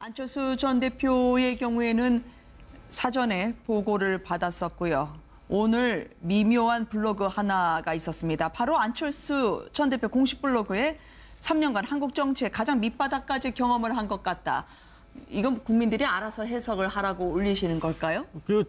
안철수 전 대표의 경우에는 사전에 보고를 받았었고요. 오늘 미묘한 블로그 하나가 있었습니다. 바로 안철수 전 대표 공식 블로그에 3년간 한국 정치의 가장 밑바닥까지 경험을 한 것 같다. 이건 국민들이 알아서 해석을 하라고 올리시는 걸까요?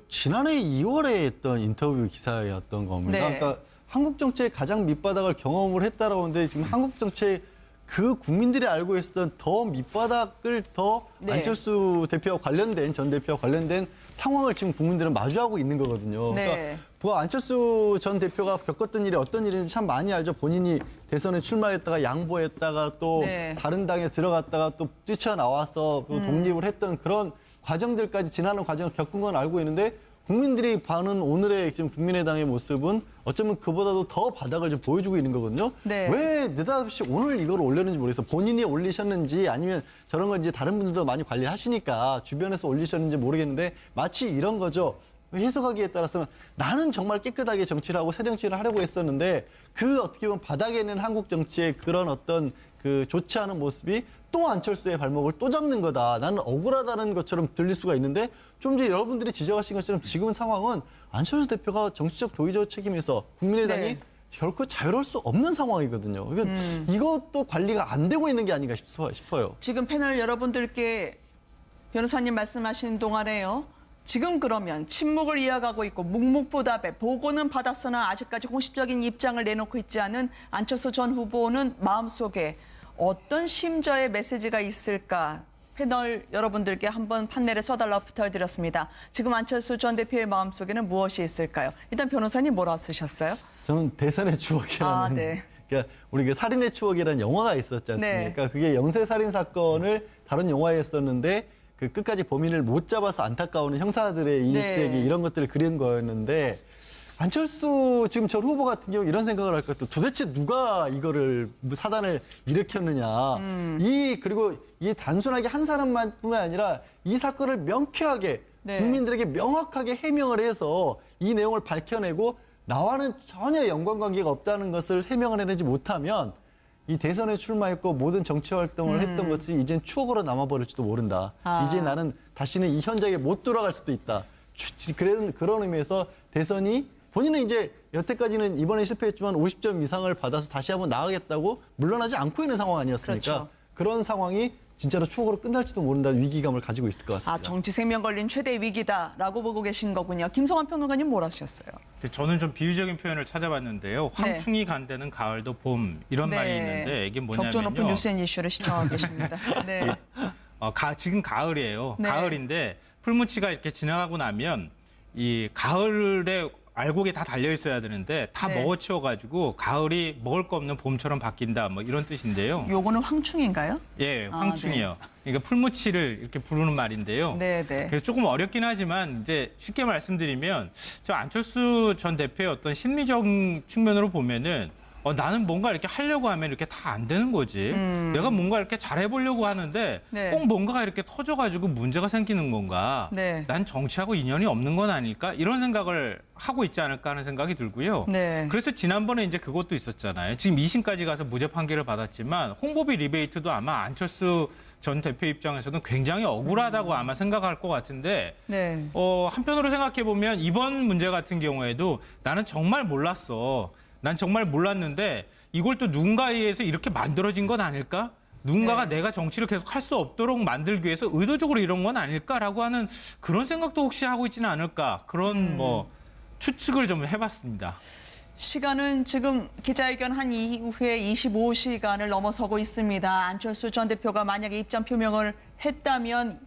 지난해 2월에 했던 인터뷰 기사였던 겁니다. 네. 그러니까 한국 정치의 가장 밑바닥을 경험을 했다라고 하는데 지금 한국 정치의 그 국민들이 알고 있었던 더 밑바닥을 더 네. 안철수 대표와 관련된 전 대표와 관련된 상황을 지금 국민들은 마주하고 있는 거거든요. 네. 그러니까 뭐 안철수 전 대표가 겪었던 일이 어떤 일인지 참 많이 알죠. 본인이 대선에 출마했다가 양보했다가 또 네. 다른 당에 들어갔다가 또 뛰쳐나와서 또 독립을 했던 그런 과정들까지 지나는 과정을 겪은 건 알고 있는데 국민들이 봐는 오늘의 지금 국민의당의 모습은 어쩌면 그보다도 더 바닥을 좀 보여주고 있는 거거든요. 네. 왜 느닷없이 오늘 이걸 올렸는지 모르겠어요. 본인이 올리셨는지 아니면 저런 걸 이제 다른 분들도 많이 관리하시니까 주변에서 올리셨는지 모르겠는데 마치 이런 거죠. 해석하기에 따라서는 나는 정말 깨끗하게 정치를 하고 새 정치를 하려고 했었는데 그 어떻게 보면 바닥에 있는 한국 정치의 그런 어떤 그 좋지 않은 모습이 또 안철수의 발목을 또 잡는 거다. 나는 억울하다는 것처럼 들릴 수가 있는데 좀 전에 여러분들이 지적하신 것처럼 지금 상황은 안철수 대표가 정치적 도의적 책임에서 국민의당이 네. 결코 자유로울 수 없는 상황이거든요. 그러니까 이것도 관리가 안 되고 있는 게 아닌가 싶어요. 지금 패널 여러분들께 변호사님 말씀하신 동안에요. 지금 그러면 침묵을 이어가고 있고 묵묵부답에 보고는 받았으나 아직까지 공식적인 입장을 내놓고 있지 않은 안철수 전 후보는 마음속에 어떤 심저의 메시지가 있을까? 패널 여러분들께 한번 판넬에 써달라고 부탁드렸습니다. 지금 안철수 전 대표의 마음속에는 무엇이 있을까요? 일단 변호사님 뭐라 쓰셨어요? 저는 대선의 추억이라는 네. 그러니까 우리 그 살인의 추억이라는 영화가 있었지 않습니까? 네. 그게 영세 살인 사건을 다룬 영화였었는데 그 끝까지 범인을 못 잡아서 안타까운 형사들의 일대기 네. 이런 것들을 그린 거였는데 안철수 지금 전 후보 같은 경우 이런 생각을 할 것 같아요. 도대체 누가 이거를 사단을 일으켰느냐. 그리고 이 단순하게 한 사람만뿐만 아니라 이 사건을 명쾌하게 네. 국민들에게 명확하게 해명을 해서 이 내용을 밝혀내고 나와는 전혀 연관관계가 없다는 것을 해명을 해내지 못하면 이 대선에 출마했고 모든 정치 활동을 했던 것이 이젠 추억으로 남아버릴지도 모른다. 이제 나는 다시는 이 현장에 못 돌아갈 수도 있다. 그런 의미에서 대선이 본인은 이제 여태까지는 이번에 실패했지만 50점 이상을 받아서 다시 한번 나가겠다고 물러나지 않고 있는 상황 아니었습니까? 그렇죠. 그런 상황이 진짜로 추억으로 끝날지도 모른다는 위기감을 가지고 있을 것 같습니다. 정치 생명 걸린 최대 위기다라고 보고 계신 거군요. 김성환 평론가님 뭐라 하셨어요? 저는 좀 비유적인 표현을 찾아봤는데요. 황충이 간다는 가을도 봄 이런 말이 있는데 이게 뭐냐면요. 격조 높은 뉴스앤 이슈를 시청하고 계십니다. 네. 지금 가을이에요. 네. 가을인데 풀무치가 이렇게 지나가고 나면 이 가을에 알곡이 다 달려 있어야 되는데 다 네. 먹어치워가지고 가을이 먹을 거 없는 봄처럼 바뀐다 뭐 이런 뜻인데요. 요거는 황충인가요? 예, 황충이요. 그러니까 풀무치를 이렇게 부르는 말인데요. 네, 네. 그래서 조금 어렵긴 하지만 이제 쉽게 말씀드리면 저 안철수 전 대표의 어떤 심리적 측면으로 보면은 나는 뭔가 이렇게 하려고 하면 이렇게 다 안 되는 거지. 내가 뭔가 이렇게 잘해보려고 하는데 네. 꼭 뭔가가 이렇게 터져가지고 문제가 생기는 건가. 네. 난 정치하고 인연이 없는 건 아닐까. 이런 생각을 하고 있지 않을까 하는 생각이 들고요. 네. 그래서 지난번에 이제 그것도 있었잖아요. 지금 2심까지 가서 무죄 판결을 받았지만 홍보비 리베이트도 아마 안철수 전 대표 입장에서는 굉장히 억울하다고 아마 생각할 것 같은데 네. 한편으로 생각해 보면 이번 문제 같은 경우에도 나는 정말 몰랐어. 난 정말 몰랐는데 이걸 또 누군가에 의해서 이렇게 만들어진 건 아닐까? 누군가가 네. 내가 정치를 계속 할 수 없도록 만들기 위해서 의도적으로 이런 건 아닐까라고 하는 그런 생각도 혹시 하고 있지는 않을까? 그런 추측을 좀 해봤습니다. 시간은 지금 기자회견 한 이후에 25시간을 넘어서고 있습니다. 안철수 전 대표가 만약에 입장 표명을 했다면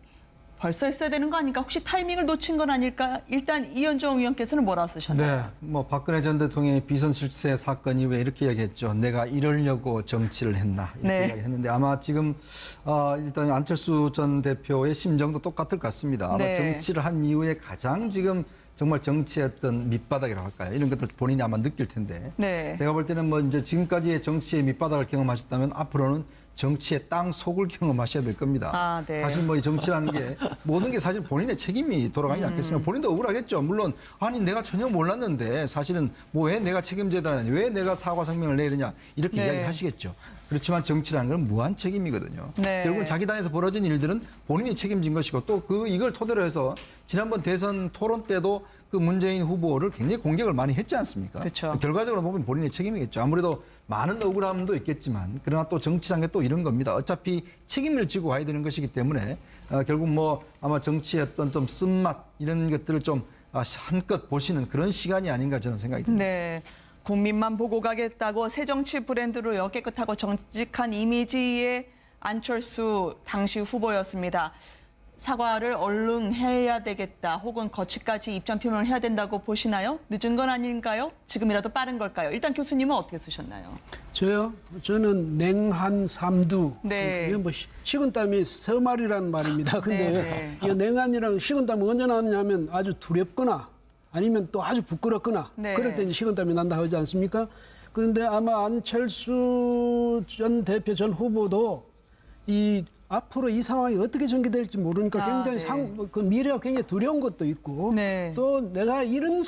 벌써 했어야 되는 거 아닐까? 혹시 타이밍을 놓친 건 아닐까? 일단 이현정 의원께서는 뭐라 쓰셨나요? 네, 박근혜 전 대통령의 비선 실세 사건 이후에 이렇게 이야기했죠. 내가 이러려고 정치를 했나 이렇게 네. 이야기했는데 아마 지금 일단 안철수 전 대표의 심정도 똑같을 것 같습니다. 아마 네. 정치를 한 이후에 가장 지금 정말 정치했던 밑바닥이라고 할까요? 이런 것들 본인이 아마 느낄 텐데. 네. 제가 볼 때는 뭐 이제 지금까지의 정치의 밑바닥을 경험하셨다면 앞으로는 정치의 땅 속을 경험하셔야 될 겁니다. 네. 사실 뭐 이 정치라는 게 모든 게 사실 본인의 책임이 돌아가지 않겠습니까? 본인도 억울하겠죠. 물론 아니 내가 전혀 몰랐는데 사실은 뭐 왜 내가 책임져야 되냐, 왜 내가 사과 성명을 내야 되냐 이렇게 네. 이야기하시겠죠. 그렇지만 정치라는 건 무한 책임이거든요. 네. 결국은 자기 당에서 벌어진 일들은 본인이 책임진 것이고 또 이걸 토대로 해서 지난번 대선 토론 때도 그 문재인 후보를 굉장히 공격을 많이 했지 않습니까? 그렇죠. 결과적으로 보면 본인의 책임이겠죠. 아무래도 많은 억울함도 있겠지만 그러나 또 정치란 게 또 이런 겁니다. 어차피 책임을 지고 가야 되는 것이기 때문에 결국 뭐 아마 정치의 어떤 좀 쓴맛 이런 것들을 좀 한껏 보시는 그런 시간이 아닌가 저는 생각이 듭니다. 네. 국민만 보고 가겠다고 새정치 브랜드로 깨끗하고 정직한 이미지의 안철수 당시 후보였습니다. 사과를 얼른 해야 되겠다 혹은 거치까지 입장 표명을 해야 된다고 보시나요? 늦은 건 아닌가요? 지금이라도 빠른 걸까요? 일단 교수님은 어떻게 쓰셨나요? 저요? 저는 냉한 삼두. 네. 이게 뭐 식은땀이 서말이라는 말입니다. 근데 네. 이 냉한이랑 식은땀은 언제 나느냐면 아주 두렵거나 아니면 또 아주 부끄럽거나 네. 그럴 때 이제 식은땀이 난다 하지 않습니까? 그런데 아마 안철수 전 대표 전 후보도 이 앞으로 이 상황이 어떻게 전개될지 모르니까 굉장히 네. 그 미래가 굉장히 두려운 것도 있고 네. 또 내가 이런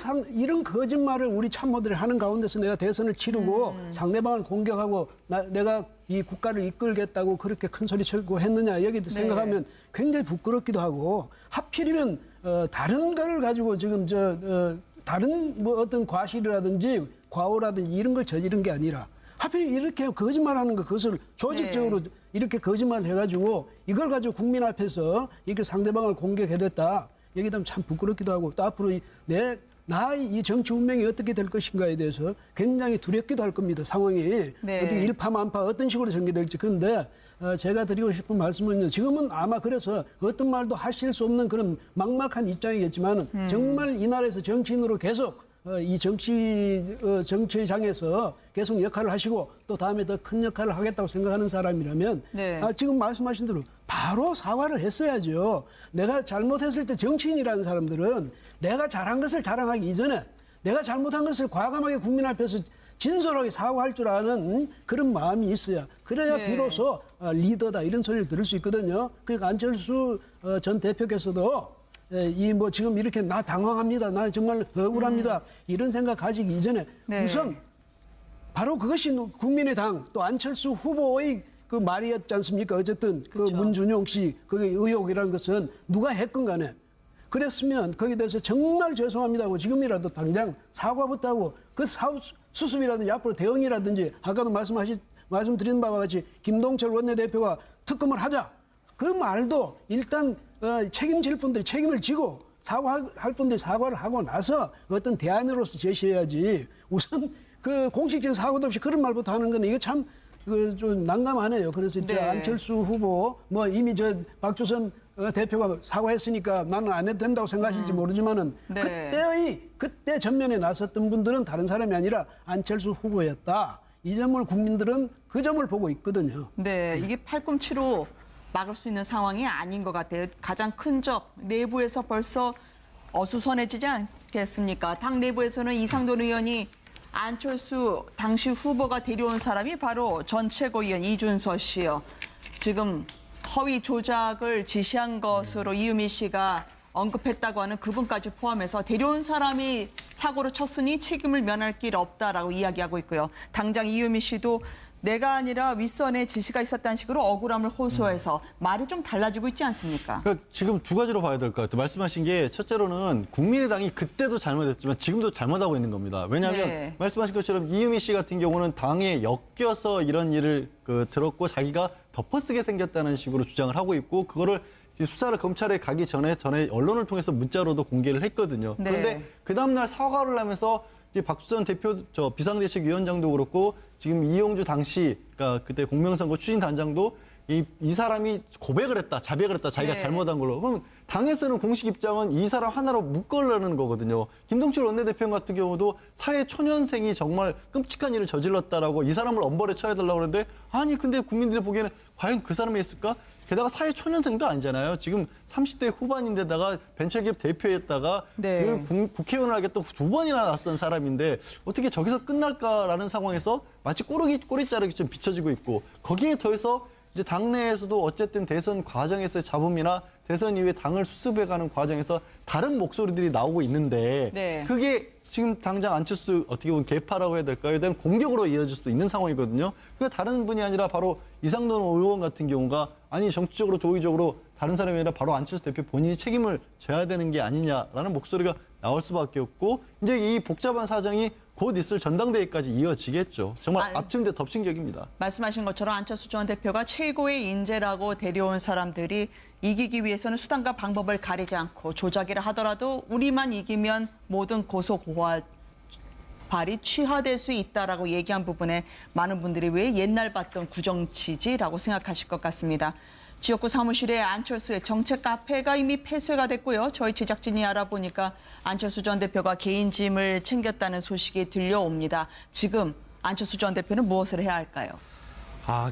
거짓말을 우리 참모들이 하는 가운데서 내가 대선을 치르고 상대방을 공격하고 내가 이 국가를 이끌겠다고 그렇게 큰 소리 치고 했느냐 여기 네. 생각하면 굉장히 부끄럽기도 하고 하필이면 다른 걸 가지고 지금 다른 뭐 어떤 과실이라든지 과오라든지 이런 걸 저지른 게 아니라 하필 이렇게 거짓말하는 거 그것을 조직적으로 이렇게 거짓말 해가지고 이걸 가지고 국민 앞에서 이렇게 상대방을 공격해댔다. 여기다 참 부끄럽기도 하고 또 앞으로 나의 이 정치 운명이 어떻게 될 것인가에 대해서 굉장히 두렵기도 할 겁니다. 상황이 네. 어떻게 일파만파 어떤 식으로 전개될지. 그런데 제가 드리고 싶은 말씀은요. 지금은 아마 그래서 어떤 말도 하실 수 없는 그런 막막한 입장이겠지만 정말 이 나라에서 정치인으로 계속 이 정치장에서 계속 역할을 하시고 또 다음에 더 큰 역할을 하겠다고 생각하는 사람이라면 네. 지금 말씀하신 대로 바로 사과를 했어야죠. 내가 잘못했을 때 정치인이라는 사람들은 내가 잘한 것을 자랑하기 이전에 내가 잘못한 것을 과감하게 국민 앞에서 진솔하게 사과할 줄 아는 그런 마음이 있어야 그래야 네. 비로소 리더다 이런 소리를 들을 수 있거든요. 그러니까 안철수 전 대표께서도 이 뭐 지금 이렇게 나 당황합니다. 나 정말 억울합니다. 이런 생각 가지기 이전에 네. 우선 바로 그것이 국민의당 또 안철수 후보의 그 말이었지 않습니까? 어쨌든 그 문준용 씨 그 의혹이라는 것은 누가 했건 간에 그랬으면 거기에 대해서 정말 죄송합니다 하고 지금이라도 당장 사과부터 하고 그 수습이라든지 앞으로 대응이라든지 아까도 말씀드린 바와 같이 김동철 원내대표가 특검을 하자. 그 말도 일단 책임질 분들이 책임을 지고 사과할 분들이 사과를 하고 나서 어떤 대안으로서 제시해야지 우선 그 공식적인 사과도 없이 그런 말부터 하는 건 이게 참 좀 난감하네요. 그래서 네. 안철수 후보 뭐 이미 박주선 대표가 사과했으니까 나는 안 해도 된다고 생각하실지 모르지만은 네. 그때 전면에 나섰던 분들은 다른 사람이 아니라 안철수 후보였다. 이 점을 국민들은 그 점을 보고 있거든요. 네, 이게 팔꿈치로 막을 수 있는 상황이 아닌 것 같아요. 가장 큰 적 내부에서 벌써 어수선해지지 않겠습니까? 당 내부에서는 이상돈 의원이 안철수 당시 후보가 데려온 사람이 바로 전 최고위원 이준서 씨요. 지금 허위 조작을 지시한 것으로 이유미 씨가 언급했다고 하는 그분까지 포함해서 데려온 사람이 사고를 쳤으니 책임을 면할 길 없다라고 이야기하고 있고요. 당장 이유미 씨도 내가 아니라 윗선에 지시가 있었다는 식으로 억울함을 호소해서 말이 좀 달라지고 있지 않습니까? 그러니까 지금 두 가지로 봐야 될 것 같아요. 말씀하신 게 첫째로는 국민의당이 그때도 잘못했지만 지금도 잘못하고 있는 겁니다. 왜냐하면 네. 말씀하신 것처럼 이유미 씨 같은 경우는 당에 엮여서 이런 일을 들었고 자기가 덮어쓰게 생겼다는 식으로 주장을 하고 있고 그거를 수사를 검찰에 가기 전에 언론을 통해서 문자로도 공개를 했거든요. 네. 그런데 그 다음날 사과를 하면서 이제 박수선 대표 비상대책위원장도 그렇고 지금 이용주 당시 그러니까 그때 공명선거 추진단장도 이 사람이 고백을 했다, 자백을 했다, 자기가 네. 잘못한 걸로. 그럼 당에서는 공식 입장은 이 사람 하나로 묶으려는 거거든요. 김동철 원내대표 같은 경우도 사회 초년생이 정말 끔찍한 일을 저질렀다라고 이 사람을 엄벌에 쳐야달라고 그러는데 아니 근데 국민들이 보기에는 과연 그 사람이 했을까? 게다가 사회 초년생도 아니잖아요. 지금 30대 후반인데다가 벤처기업 대표였다가 네. 국회의원을 하겠다 두 번이나 낯선 사람인데 어떻게 저기서 끝날까라는 상황에서 마치 꼬리자르기 좀 비춰지고 있고 거기에 더해서 이제 당내에서도 어쨌든 대선 과정에서의 잡음이나 대선 이후에 당을 수습해가는 과정에서 다른 목소리들이 나오고 있는데 네. 그게 지금 당장 안철수 어떻게 보면 개파라고 해야 될까요? 대한 공격으로 이어질 수도 있는 상황이거든요. 그러니까 다른 분이 아니라 바로 이상돈 의원 같은 경우가 아니 정치적으로 도의적으로 다른 사람이 아니라 바로 안철수 대표 본인이 책임을 져야 되는 게 아니냐라는 목소리가 나올 수밖에 없고 이제 이 복잡한 사정이 곧 있을 전당대회까지 이어지겠죠. 정말 앞친 데 덮친 격입니다. 말씀하신 것처럼 안철수 전 대표가 최고의 인재라고 데려온 사람들이 이기기 위해서는 수단과 방법을 가리지 않고 조작이라 하더라도 우리만 이기면 모든 고소 고발 발이 취하될 수 있다라고 얘기한 부분에 많은 분들이 왜 옛날 봤던 구정치지라고 생각하실 것 같습니다. 지역구 사무실에 안철수의 정책 카페가 이미 폐쇄가 됐고요. 저희 제작진이 알아보니까 안철수 전 대표가 개인 짐을 챙겼다는 소식이 들려옵니다. 지금 안철수 전 대표는 무엇을 해야 할까요?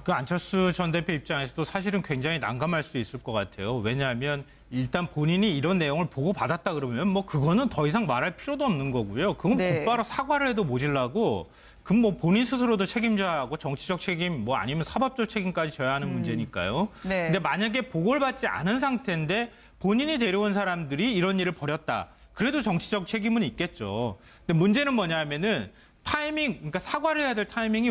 그 안철수 전 대표 입장에서도 사실은 굉장히 난감할 수 있을 것 같아요. 왜냐하면 일단 본인이 이런 내용을 보고 받았다 그러면 뭐 그거는 더 이상 말할 필요도 없는 거고요. 그건 네. 곧바로 사과를 해도 모질라고 그럼 뭐 본인 스스로도 책임져야 하고 정치적 책임 뭐 아니면 사법적 책임까지 져야 하는 문제니까요. 네. 근데 만약에 보고를 받지 않은 상태인데 본인이 데려온 사람들이 이런 일을 벌였다. 그래도 정치적 책임은 있겠죠. 근데 문제는 뭐냐면은 타이밍, 그러니까 사과를 해야 될 타이밍이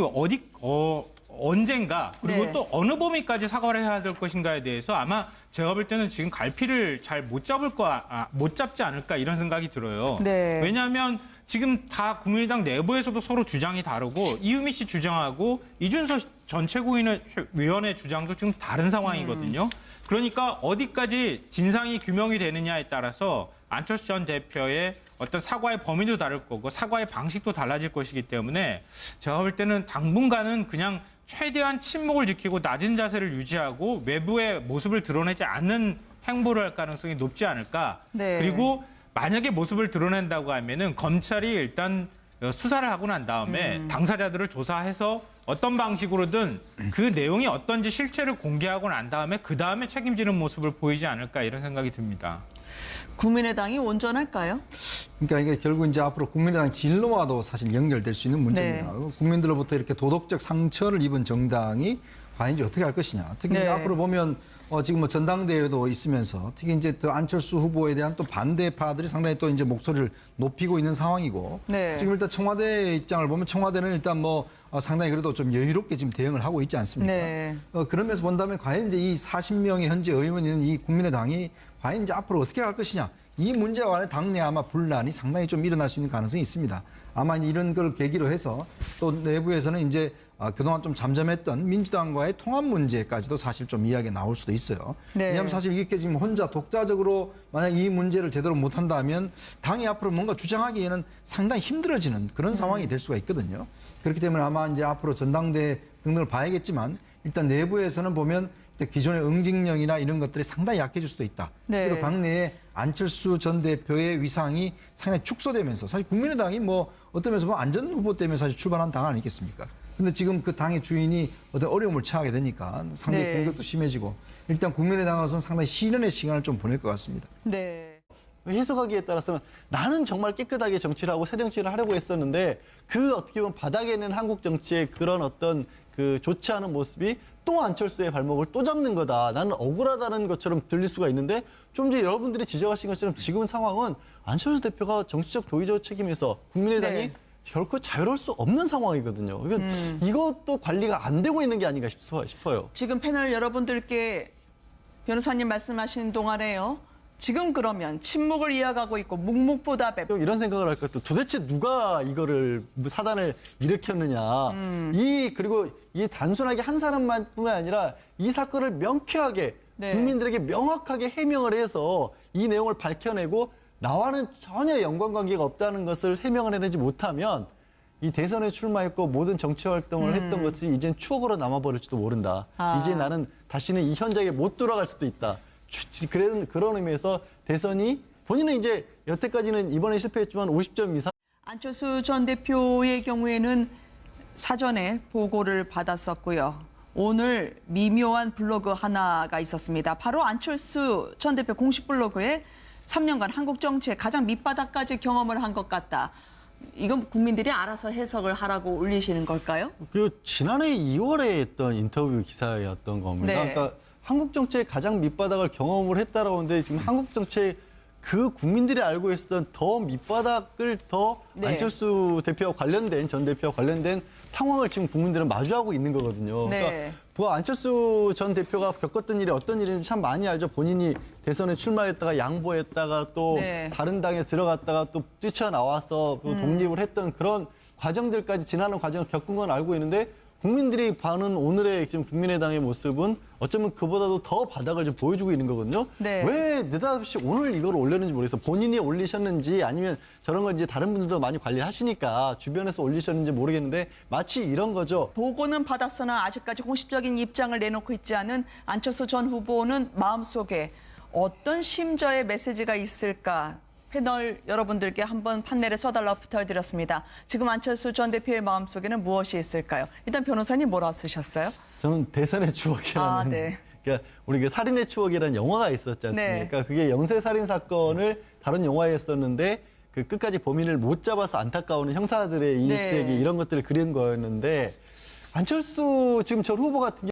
언젠가 그리고 네. 또 어느 범위까지 사과를 해야 될 것인가에 대해서 아마 제가 볼 때는 지금 갈피를 잘 못 잡지 않을까 이런 생각이 들어요. 네. 왜냐하면 지금 다 국민의당 내부에서도 서로 주장이 다르고 이유미 씨 주장하고 이준석 전 최고위원의 주장도 지금 다른 상황이거든요. 그러니까 어디까지 진상이 규명이 되느냐에 따라서 안철수 전 대표의 어떤 사과의 범위도 다를 거고 사과의 방식도 달라질 것이기 때문에 제가 볼 때는 당분간은 그냥 최대한 침묵을 지키고 낮은 자세를 유지하고 외부의 모습을 드러내지 않는 행보를 할 가능성이 높지 않을까. 네. 그리고 만약에 모습을 드러낸다고 하면은 검찰이 일단 수사를 하고 난 다음에 당사자들을 조사해서 어떤 방식으로든 그 내용이 어떤지 실체를 공개하고 난 다음에 그 다음에 책임지는 모습을 보이지 않을까 이런 생각이 듭니다. 국민의당이 온전할까요? 그러니까 이게 결국 이제 앞으로 국민의당 진로와도 사실 연결될 수 있는 문제입니다. 국민들로부터 이렇게 도덕적 상처를 입은 정당이 과연 이제 어떻게 할 것이냐. 특히 이제 네. 앞으로 보면 지금 뭐 전당대회도 있으면서 특히 이제 또 안철수 후보에 대한 또 반대파들이 상당히 또 이제 목소리를 높이고 있는 상황이고 네. 지금 일단 청와대 입장을 보면 청와대는 일단 뭐 상당히 그래도 좀 여유롭게 지금 대응을 하고 있지 않습니까? 네. 그러면서 본다면 과연 이제 이 40명의 현재 의원이 있는 이 국민의당이 과연 이제 앞으로 어떻게 할 것이냐. 이 문제와 관해 당내 아마 분란이 상당히 좀 일어날 수 있는 가능성이 있습니다. 아마 이런 걸 계기로 해서 또 내부에서는 이제 그동안 좀 잠잠했던 민주당과의 통합 문제까지도 사실 좀 이야기가 나올 수도 있어요. 네. 왜냐하면 사실 이렇게 지금 혼자 독자적으로 만약 이 문제를 제대로 못한다면 당이 앞으로 뭔가 주장하기에는 상당히 힘들어지는 그런 상황이 될 수가 있거든요. 그렇기 때문에 아마 이제 앞으로 전당대회 등등을 봐야겠지만 일단 내부에서는 보면 기존의 응징령이나 이런 것들이 상당히 약해질 수도 있다. 네. 그리고 당내에 안철수 전 대표의 위상이 상당히 축소되면서 사실 국민의당이 뭐 어떤 면에서 보면 안전 후보 때문에 사실 출발한 당 아니겠습니까? 근데 지금 그 당의 주인이 어떤 어려움을 처하게 되니까 상당히 네. 공격도 심해지고 일단 국민의당으로서는 상당히 시련의 시간을 좀 보낼 것 같습니다. 네. 해석하기에 따라서는 나는 정말 깨끗하게 정치를 하고 새 정치를 하려고 했었는데 그 어떻게 보면 바닥에 있는 한국 정치의 그런 어떤 그 좋지 않은 모습이 또 안철수의 발목을 또 잡는 거다. 나는 억울하다는 것처럼 들릴 수가 있는데 좀 전에 여러분들이 지적하신 것처럼 지금 상황은 안철수 대표가 정치적 도의적 책임에서 국민의당이 네. 결코 자유로울 수 없는 상황이거든요. 그러니까 이것도 관리가 안 되고 있는 게 아닌가 싶어요. 지금 패널 여러분들께 변호사님 말씀하신 동안에요. 지금 그러면 침묵을 이어가고 있고 묵묵부답에 이런 생각을 할 것도 도대체 누가 이거를 사단을 일으켰느냐. 그리고 이 단순하게 한 사람만뿐만 아니라 이 사건을 명쾌하게 네. 국민들에게 명확하게 해명을 해서 이 내용을 밝혀내고 나와는 전혀 연관관계가 없다는 것을 해명을 해내지 못하면 이 대선에 출마했고 모든 정치 활동을 했던 것이 이젠 추억으로 남아버릴지도 모른다. 이제 나는 다시는 이 현장에 못 돌아갈 수도 있다. 그런 의미에서 대선이 본인은 이제 여태까지는 이번에 실패했지만 50점 이상. 안철수 전 대표의 경우에는 사전에 보고를 받았었고요. 오늘 미묘한 블로그 하나가 있었습니다. 바로 안철수 전 대표 공식 블로그에 3년간 한국 정치의 가장 밑바닥까지 경험을 한 것 같다. 이건 국민들이 알아서 해석을 하라고 올리시는 걸까요? 그 지난해 2월에 했던 인터뷰 기사였던 겁니다. 네. 그러니까 한국 정치의 가장 밑바닥을 경험을 했다라고 하는데 지금 한국 정치의 그 국민들이 알고 있었던 더 밑바닥을 더 네. 안철수 대표와 관련된 전 대표와 관련된 상황을 지금 국민들은 마주하고 있는 거거든요. 네. 그러니까 뭐 안철수 전 대표가 겪었던 일이 어떤 일인지 참 많이 알죠. 본인이 대선에 출마했다가 양보했다가 또 네. 다른 당에 들어갔다가 또 뛰쳐나와서 또 독립을 했던 그런 과정들까지 지나는 과정을 겪은 건 알고 있는데 국민들이 봐는 오늘의 지금 국민의당의 모습은 어쩌면 그보다도 더 바닥을 좀 보여주고 있는 거거든요. 네. 왜 느닷없이 오늘 이걸 올렸는지 모르겠어요. 본인이 올리셨는지 아니면 저런 걸 이제 다른 분들도 많이 관리하시니까 주변에서 올리셨는지 모르겠는데 마치 이런 거죠. 보고는 받았으나 아직까지 공식적인 입장을 내놓고 있지 않은 안철수 전 후보는 마음속에 어떤 심저의 메시지가 있을까? 패널 여러분들께 한번 판넬에 써달라고 부탁드렸습니다. 지금 안철수 전 대표의 마음속에는 무엇이 있을까요? 일단 변호사님 뭐라 쓰셨어요? 저는 대선의 추억이라는 아, 네. 그러니까 우리 그 살인의 추억이라는 영화가 있었지 않습니까? 네. 그게 영세 살인 사건을 다룬 영화였었는데 그 끝까지 범인을 못 잡아서 안타까운 형사들의 이익되기 네. 이런 것들을 그린 거였는데 안철수 지금 전 후보 같은